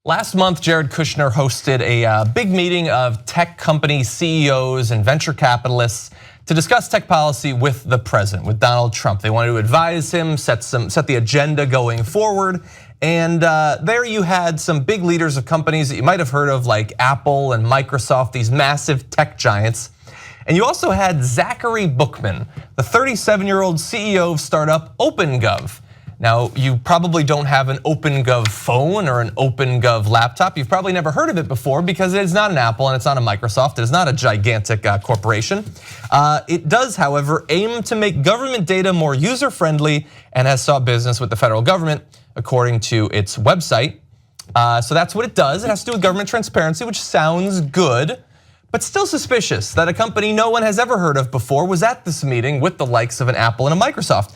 Last month, Jared Kushner hosted a big meeting of tech company CEOs and venture capitalists to discuss tech policy with the president, with Donald Trump. They wanted to advise him, set the agenda going forward. And there you had some big leaders of companies that you might have heard of, like Apple and Microsoft, these massive tech giants. And you also had Zachary Bookman, the 37-year-old CEO of startup OpenGov. Now, you probably don't have an OpenGov phone or an OpenGov laptop. You've probably never heard of it before because it's not an Apple and it's not a Microsoft. It is not a gigantic corporation. It does, however, aim to make government data more user-friendly and has sought business with the federal government, according to its website. So that's what it does. It has to do with government transparency, which sounds good, but still suspicious that a company no one has ever heard of before was at this meeting with the likes of an Apple and a Microsoft.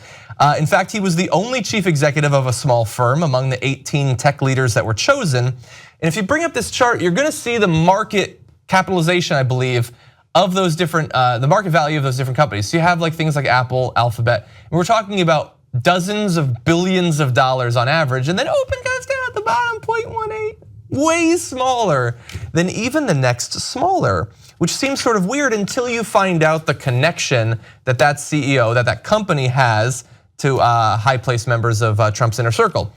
In fact, he was the only chief executive of a small firm among the 18 tech leaders that were chosen. And if you bring up this chart, you're gonna see the market capitalization, I believe, of those different, the market value of those different companies. So you have like things like Apple, Alphabet, and we're talking about dozens of billions of dollars on average, and then OpenGov's down at the bottom, 0.18, way smaller than even the next smaller, which seems sort of weird until you find out the connection that that CEO, that company has to high-placed members of Trump's inner circle.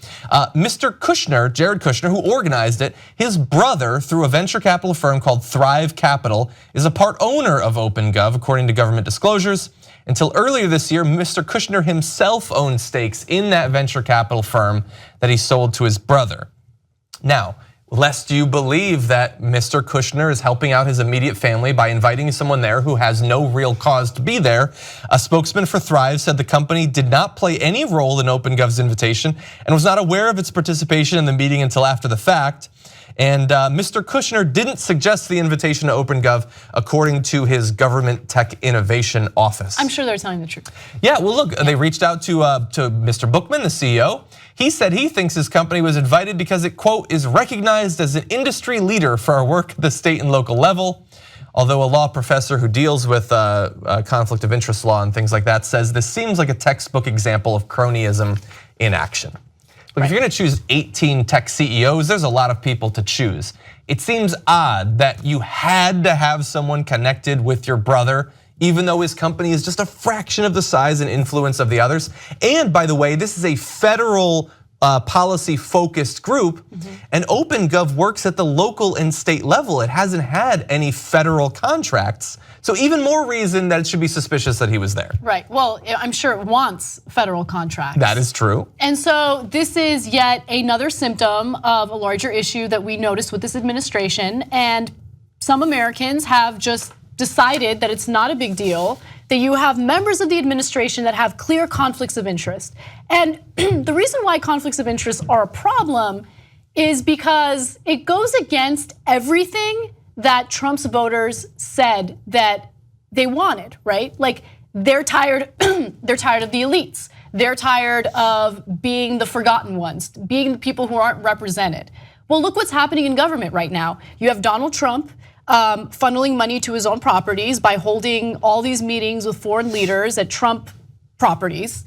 Mr. Kushner, Jared Kushner, who organized it, his brother, through a venture capital firm called Thrive Capital, is a part owner of OpenGov, according to government disclosures. Until earlier this year, Mr. Kushner himself owned stakes in that venture capital firm that he sold to his brother. Now, lest you believe that Mr. Kushner is helping out his immediate family by inviting someone there who has no real cause to be there, a spokesman for Thrive said the company did not play any role in OpenGov's invitation and was not aware of its participation in the meeting until after the fact. And Mr. Kushner didn't suggest the invitation to OpenGov, according to his government tech innovation office. I'm sure they're telling the truth. Yeah, well look, they reached out to Mr. Bookman, the CEO. He said he thinks his company was invited because it, quote, is recognized as an industry leader for our work at the state and local level. Although a law professor who deals with conflict of interest law and things like that says this seems like a textbook example of cronyism in action. Look, if you're gonna choose 18 tech CEOs, there's a lot of people to choose. It seems odd that you had to have someone connected with your brother, even though his company is just a fraction of the size and influence of the others. And by the way, this is a federal policy focused group, and OpenGov works at the local and state level. It hasn't had any federal contracts. So even more reason that it should be suspicious that he was there. Right, well, I'm sure it wants federal contracts. That is true. And so this is yet another symptom of a larger issue that we noticed with this administration, and some Americans have just decided that it's not a big deal, that you have members of the administration that have clear conflicts of interest. And the reason why conflicts of interest are a problem is because it goes against everything that Trump's voters said that they wanted, right? Like they're tired of the elites. They're tired of being the forgotten ones, being the people who aren't represented. Well, look what's happening in government right now. You have Donald Trump funneling money to his own properties by holding all these meetings with foreign leaders at Trump properties.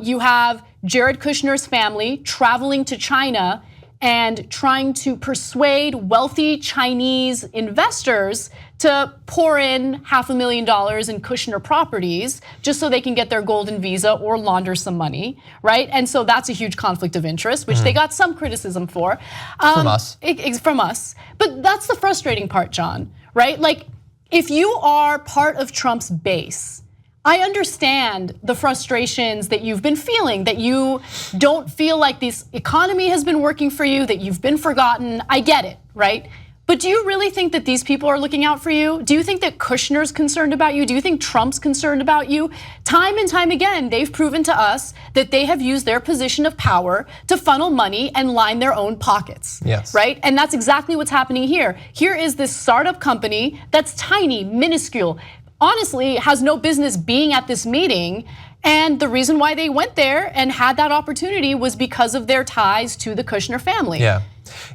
You have Jared Kushner's family traveling to China and trying to persuade wealthy Chinese investors to pour in $500,000 in Kushner properties just so they can get their golden visa or launder some money, right? And so that's a huge conflict of interest, which they got some criticism for. From us. From us. But that's the frustrating part, John, right? Like, if you are part of Trump's base, I understand the frustrations that you've been feeling, that you don't feel like this economy has been working for you, that you've been forgotten. I get it, right? But do you really think that these people are looking out for you? Do you think that Kushner's concerned about you? Do you think Trump's concerned about you? Time and time again, they've proven to us that they have used their position of power to funnel money and line their own pockets, yes. Right? And that's exactly what's happening here. Here is this startup company that's tiny, minuscule, honestly has no business being at this meeting. And the reason why they went there and had that opportunity was because of their ties to the Kushner family.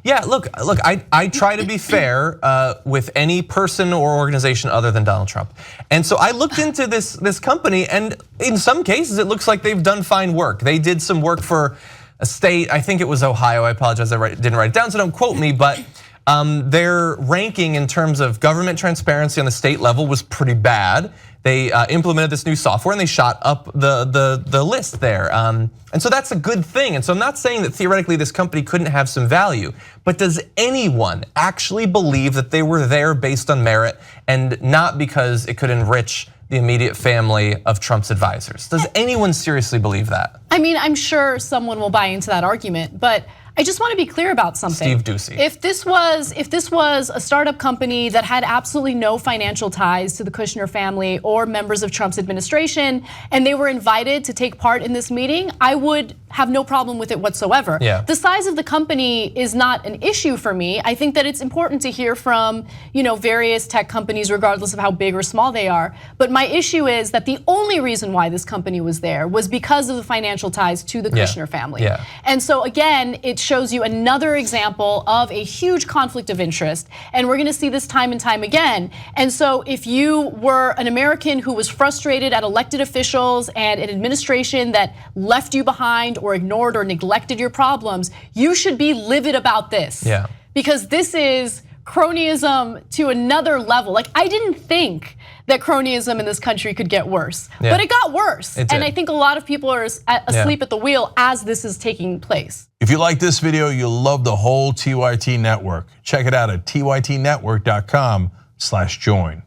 Yeah, look, I try to be fair with any person or organization other than Donald Trump. And so I looked into this company, and in some cases it looks like they've done fine work. They did some work for a state, I think it was Ohio, I apologize, I didn't write it down, so don't quote me, but their ranking in terms of government transparency on the state level was pretty bad. They implemented this new software and they shot up the list there. And so that's a good thing. And so I'm not saying that theoretically this company couldn't have some value, but does anyone actually believe that they were there based on merit and not because it could enrich the immediate family of Trump's advisors? Does anyone seriously believe that? I mean, I'm sure someone will buy into that argument, but I just want to be clear about something. Steve Ducey. If this was a startup company that had absolutely no financial ties to the Kushner family or members of Trump's administration, and they were invited to take part in this meeting, I would have no problem with it whatsoever. Yeah. The size of the company is not an issue for me. I think that it's important to hear from, various tech companies, regardless of how big or small they are. But my issue is that the only reason why this company was there was because of the financial ties to the Kushner family. Yeah. And so again, it shows you another example of a huge conflict of interest. And we're gonna see this time and time again. And so if you were an American who was frustrated at elected officials and an administration that left you behind or ignored or neglected your problems, you should be livid about this. Yeah. Because this is cronyism to another level. Like, I didn't think that cronyism in this country could get worse, but it got worse. And I think a lot of people are asleep at the wheel as this is taking place. If you like this video, you'll love the whole TYT network. Check it out at tytnetwork.com/join.